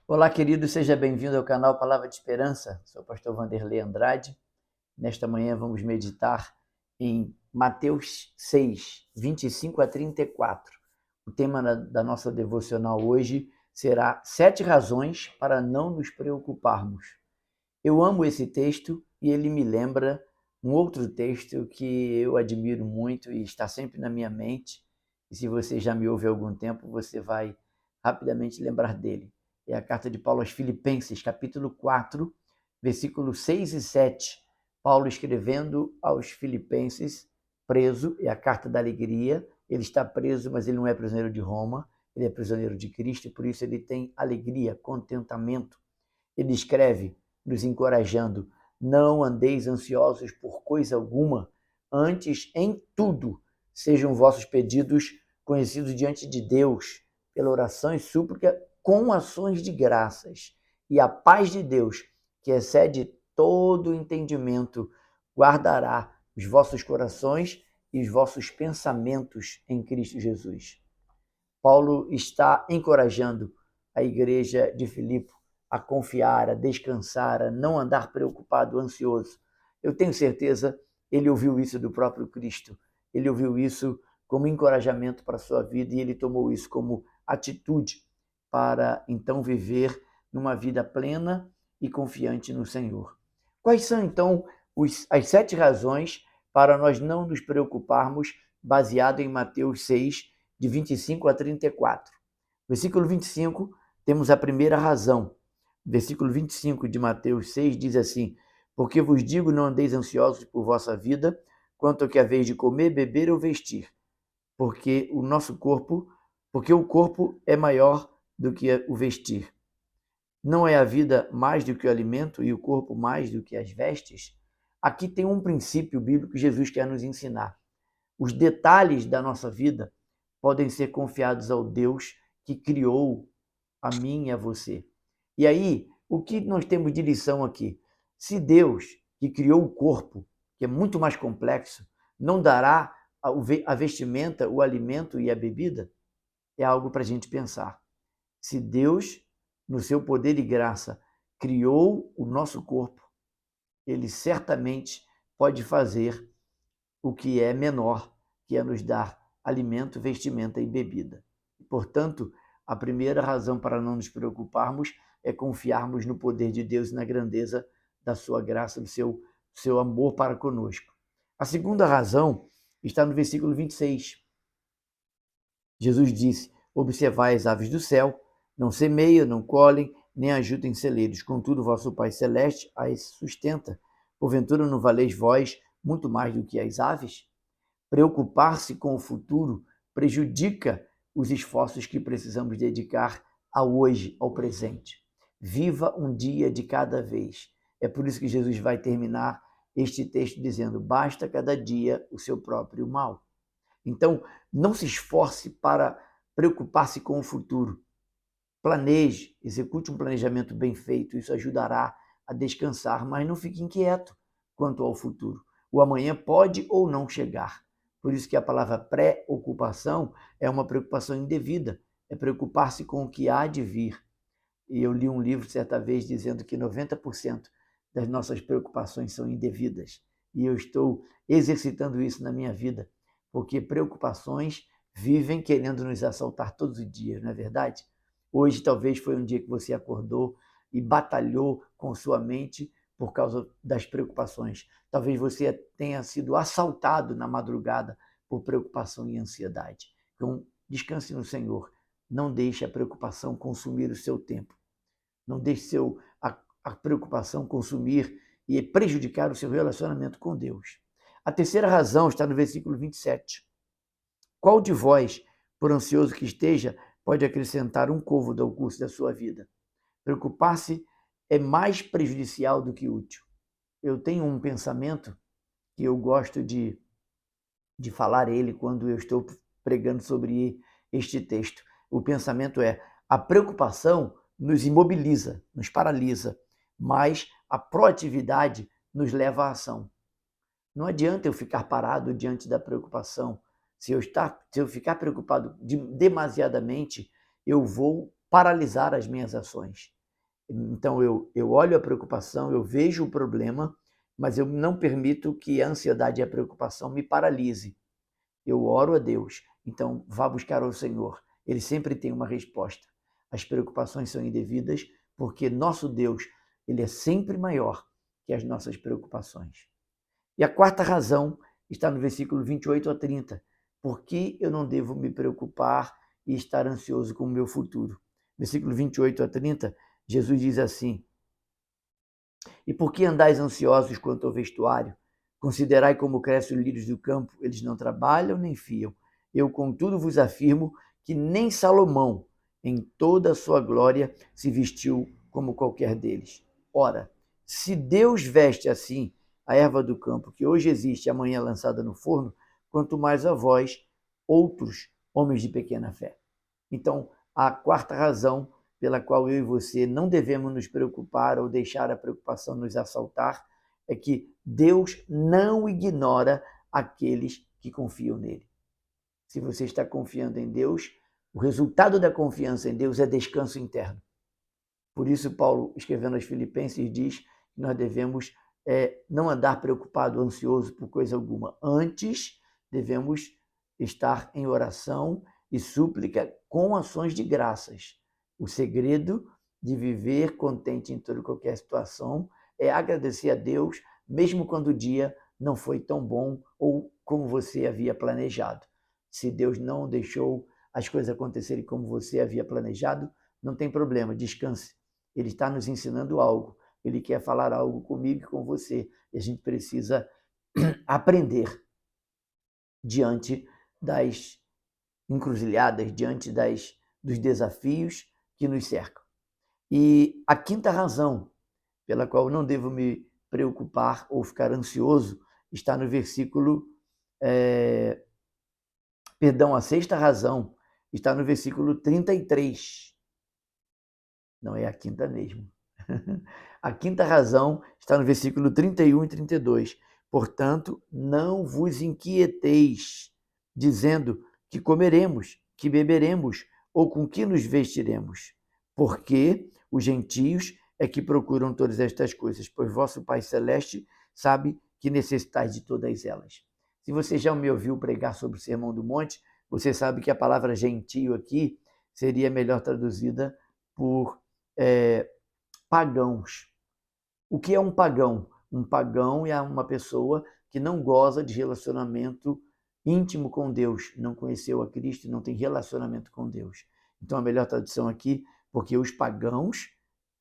Olá, querido, seja bem-vindo ao canal Palavra de Esperança. Sou o pastor Vanderlei Andrade. Nesta manhã vamos meditar em Mateus 6, 25 a 34. O tema da nossa devocional hoje será 7 razões para não nos preocuparmos. Eu amo esse texto e ele me lembra um outro texto que eu admiro muito e está sempre na minha mente. E se você já me ouve há algum tempo, você vai rapidamente lembrar dele. É a carta de Paulo aos Filipenses, capítulo 4, versículos 6 e 7. Paulo escrevendo aos Filipenses, preso, é a carta da alegria. Ele está preso, mas ele não é prisioneiro de Roma, ele é prisioneiro de Cristo, e por isso ele tem alegria, contentamento. Ele escreve, nos encorajando: não andeis ansiosos por coisa alguma, antes, em tudo, sejam vossos pedidos conhecidos diante de Deus, pela oração e súplica, com ações de graças. E a paz de Deus, que excede todo o entendimento, guardará os vossos corações e os vossos pensamentos em Cristo Jesus. Paulo está encorajando a igreja de Filipe a confiar, a descansar, a não andar preocupado, ansioso. Eu tenho certeza, ele ouviu isso do próprio Cristo. Ele ouviu isso como encorajamento para a sua vida e ele tomou isso como atitude para então viver numa vida plena e confiante no Senhor. Quais são então as 7 razões para nós não nos preocuparmos, baseado em Mateus 6, de 25 a 34. Versículo 25, temos a primeira razão. Versículo 25 de Mateus 6 diz assim: porque vos digo, não andeis ansiosos por vossa vida, quanto ao que haveis de comer, beber ou vestir, porque o corpo é maior do que o vestir. Não é a vida mais do que o alimento e o corpo mais do que as vestes? Aqui tem um princípio bíblico que Jesus quer nos ensinar. Os detalhes da nossa vida podem ser confiados ao Deus que criou a mim e a você. E aí, o que nós temos de lição aqui? Se Deus, que criou o corpo, que é muito mais complexo, não dará a vestimenta, o alimento e a bebida, é algo para a gente pensar. Se Deus, no seu poder e graça, criou o nosso corpo, ele certamente pode fazer o que é menor, que é nos dar alimento, vestimenta e bebida. Portanto, a primeira razão para não nos preocuparmos é confiarmos no poder de Deus e na grandeza da sua graça, do seu amor para conosco. A segunda razão está no versículo 26. Jesus disse: observai as aves do céu, não semeiam, não colhem, nem ajudem em celeiros, contudo vosso Pai Celeste as sustenta. Porventura não valeis vós muito mais do que as aves? Preocupar-se com o futuro prejudica os esforços que precisamos dedicar ao hoje, ao presente. Viva um dia de cada vez. É por isso que Jesus vai terminar este texto dizendo: basta cada dia o seu próprio mal. Então, não se esforce para preocupar-se com o futuro. Planeje, execute um planejamento bem feito, isso ajudará a descansar, mas não fique inquieto quanto ao futuro. O amanhã pode ou não chegar. Por isso que a palavra preocupação é uma preocupação indevida, é preocupar-se com o que há de vir. E eu li um livro certa vez dizendo que 90% das nossas preocupações são indevidas. E eu estou exercitando isso na minha vida, porque preocupações vivem querendo nos assaltar todos os dias, não é verdade? Hoje talvez foi um dia que você acordou e batalhou com sua mente por causa das preocupações. Talvez você tenha sido assaltado na madrugada por preocupação e ansiedade. Então, descanse no Senhor. Não deixe a preocupação consumir o seu tempo. Não deixe a preocupação consumir e prejudicar o seu relacionamento com Deus. A terceira razão está no versículo 27. Qual de vós, por ansioso que esteja, pode acrescentar um côvado ao curso da sua vida? Preocupar-se é mais prejudicial do que útil. Eu tenho um pensamento que eu gosto de falar ele quando eu estou pregando sobre este texto. O pensamento é: a preocupação nos imobiliza, nos paralisa, mas a proatividade nos leva à ação. Não adianta eu ficar parado diante da preocupação. Se eu ficar preocupado demasiadamente, eu vou paralisar as minhas ações. Então, eu olho a preocupação, eu vejo o problema, mas eu não permito que a ansiedade e a preocupação me paralise. Eu oro a Deus, então vá buscar ao Senhor. Ele sempre tem uma resposta. As preocupações são indevidas porque nosso Deus, ele é sempre maior que as nossas preocupações. E a quarta razão está no versículo 28 a 30. Por que eu não devo me preocupar e estar ansioso com o meu futuro? Versículo 28 a 30, Jesus diz assim: E por que andais ansiosos quanto ao vestuário? Considerai como crescem os lírios do campo, eles não trabalham nem fiam. Eu, contudo, vos afirmo que nem Salomão, em toda a sua glória, se vestiu como qualquer deles. Ora, se Deus veste assim a erva do campo, que hoje existe e amanhã é lançada no forno, quanto mais a vós, outros homens de pequena fé. Então, a quarta razão pela qual eu e você não devemos nos preocupar ou deixar a preocupação nos assaltar é que Deus não ignora aqueles que confiam nele. Se você está confiando em Deus, o resultado da confiança em Deus é descanso interno. Por isso, Paulo, escrevendo aos Filipenses, diz que nós devemos não andar preocupado, ansioso por coisa alguma. Antes, devemos estar em oração e súplica com ações de graças. O segredo de viver contente em toda e qualquer situação é agradecer a Deus, mesmo quando o dia não foi tão bom ou como você havia planejado. Se Deus não deixou as coisas acontecerem como você havia planejado, não tem problema, descanse. Ele está nos ensinando algo. Ele quer falar algo comigo e com você. E a gente precisa aprender diante das encruzilhadas, diante dos desafios que nos cercam. E a quinta razão pela qual não devo me preocupar ou ficar ansioso está no versículo... a sexta razão está no versículo 33. Não é a quinta mesmo. A quinta razão está no versículo 31 e 32. Portanto, não vos inquieteis, dizendo que comeremos, que beberemos, ou com que nos vestiremos. Porque os gentios é que procuram todas estas coisas, pois vosso Pai Celeste sabe que necessitais de todas elas. Se você já me ouviu pregar sobre o Sermão do Monte, você sabe que a palavra gentio aqui seria melhor traduzida por pagãos. O que é um pagão? Um pagão é uma pessoa que não goza de relacionamento íntimo com Deus, não conheceu a Cristo e não tem relacionamento com Deus. Então, a melhor tradução aqui, porque os pagãos,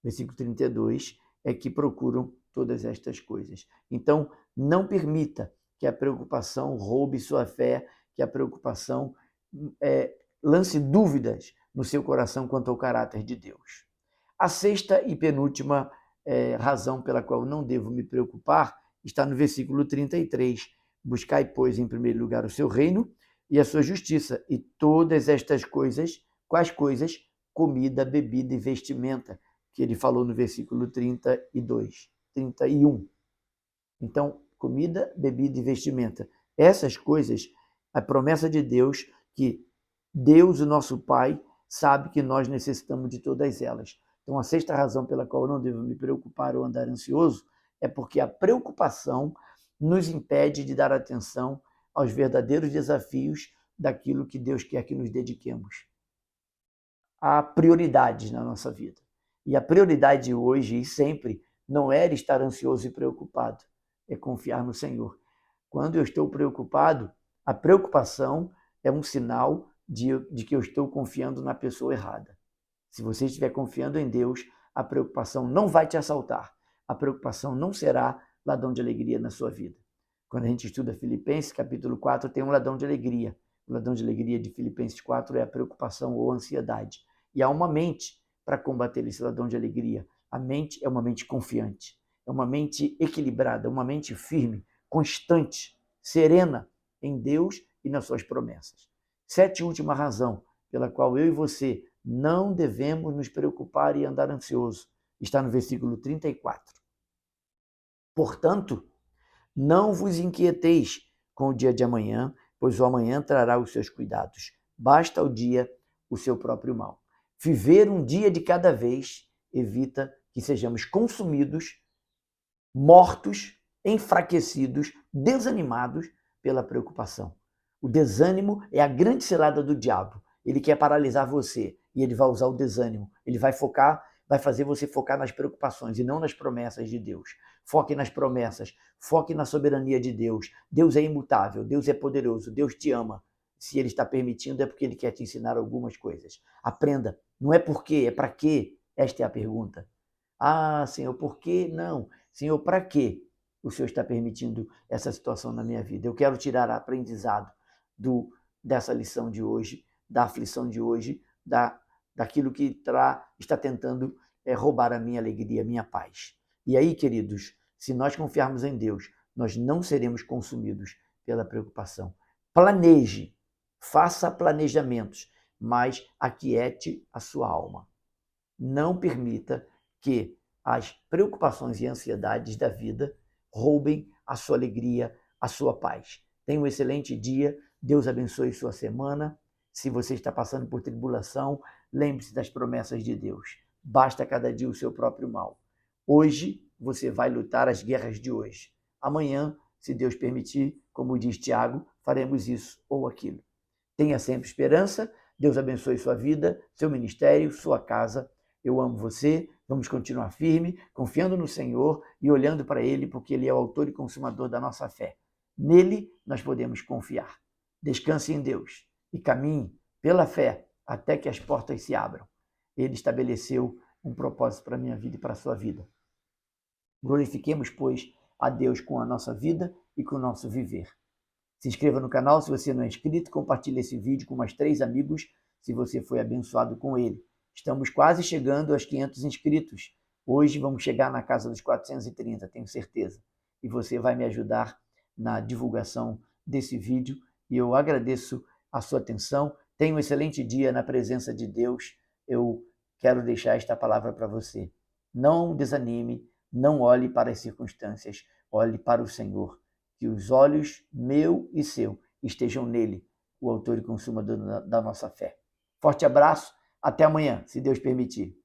versículo 32, é que procuram todas estas coisas. Então, não permita que a preocupação roube sua fé, que a preocupação lance dúvidas no seu coração quanto ao caráter de Deus. A sexta e penúltima razão pela qual não devo me preocupar está no versículo 33. Buscai, pois, em primeiro lugar o seu reino e a sua justiça, e todas estas coisas, quais coisas? Comida, bebida e vestimenta, que ele falou no versículo 32, 31. Então, comida, bebida e vestimenta. Essas coisas, a promessa de Deus, que Deus, o nosso Pai, sabe que nós necessitamos de todas elas. Então, a sexta razão pela qual eu não devo me preocupar ou andar ansioso é porque a preocupação nos impede de dar atenção aos verdadeiros desafios daquilo que Deus quer que nos dediquemos. Há prioridades na nossa vida. E a prioridade hoje e sempre não é estar ansioso e preocupado, é confiar no Senhor. Quando eu estou preocupado, a preocupação é um sinal de que eu estou confiando na pessoa errada. Se você estiver confiando em Deus, a preocupação não vai te assaltar. A preocupação não será ladrão de alegria na sua vida. Quando a gente estuda Filipenses, capítulo 4, tem um ladrão de alegria. O ladrão de alegria de Filipenses 4 é a preocupação ou ansiedade. E há uma mente para combater esse ladrão de alegria. A mente é uma mente confiante, é uma mente equilibrada, uma mente firme, constante, serena em Deus e nas suas promessas. Sétima e última razão pela qual eu e você não devemos nos preocupar e andar ansioso está no versículo 34. Portanto, não vos inquieteis com o dia de amanhã, pois o amanhã trará os seus cuidados. Basta ao dia o seu próprio mal. Viver um dia de cada vez evita que sejamos consumidos, mortos, enfraquecidos, desanimados pela preocupação. O desânimo é a grande cilada do diabo. Ele quer paralisar você e ele vai usar o desânimo. Ele vai fazer você focar nas preocupações e não nas promessas de Deus. Foque nas promessas, foque na soberania de Deus. Deus é imutável, Deus é poderoso, Deus te ama. Se Ele está permitindo, é porque Ele quer te ensinar algumas coisas. Aprenda. Não é por quê, é para quê? Esta é a pergunta. Ah, Senhor, por quê? Não. Senhor, para quê o Senhor está permitindo essa situação na minha vida? Eu quero tirar aprendizado dessa lição de hoje, da aflição de hoje, daquilo que está tentando roubar a minha alegria, a minha paz. E aí, queridos, se nós confiarmos em Deus, nós não seremos consumidos pela preocupação. Planeje, faça planejamentos, mas aquiete a sua alma. Não permita que as preocupações e ansiedades da vida roubem a sua alegria, a sua paz. Tenha um excelente dia, Deus abençoe sua semana. Se você está passando por tribulação, lembre-se das promessas de Deus. Basta cada dia o seu próprio mal. Hoje você vai lutar as guerras de hoje. Amanhã, se Deus permitir, como diz Tiago, faremos isso ou aquilo. Tenha sempre esperança. Deus abençoe sua vida, seu ministério, sua casa. Eu amo você. Vamos continuar firme, confiando no Senhor e olhando para Ele, porque Ele é o autor e consumador da nossa fé. Nele nós podemos confiar. Descanse em Deus e caminhe pela fé até que as portas se abram. Ele estabeleceu um propósito para a minha vida e para a sua vida. Glorifiquemos, pois, a Deus com a nossa vida e com o nosso viver. Se inscreva no canal se você não é inscrito, compartilhe esse vídeo com mais 3 amigos se você foi abençoado com ele. Estamos quase chegando aos 500 inscritos. Hoje vamos chegar na casa dos 430, tenho certeza. E você vai me ajudar na divulgação desse vídeo. E eu agradeço a sua atenção. Tenha um excelente dia na presença de Deus. Eu quero deixar esta palavra para você. Não desanime, não olhe para as circunstâncias, olhe para o Senhor. Que os olhos meu e seu estejam nele, o autor e consumador da nossa fé. Forte abraço, até amanhã, se Deus permitir.